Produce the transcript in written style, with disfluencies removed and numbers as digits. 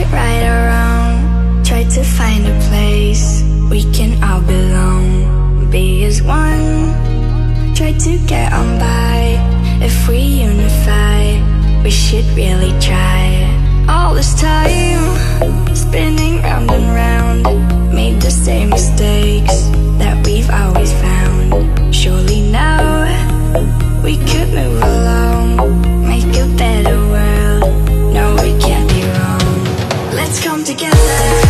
it right or wrong, try to find a place we can all belong. Be as one, try to get on by. If we unify, we should really try. All this time, spinning round and round, made the same mistakes that we've always found. Surely now, we could move along, make a better world. No, we can't be wrong. Let's come together.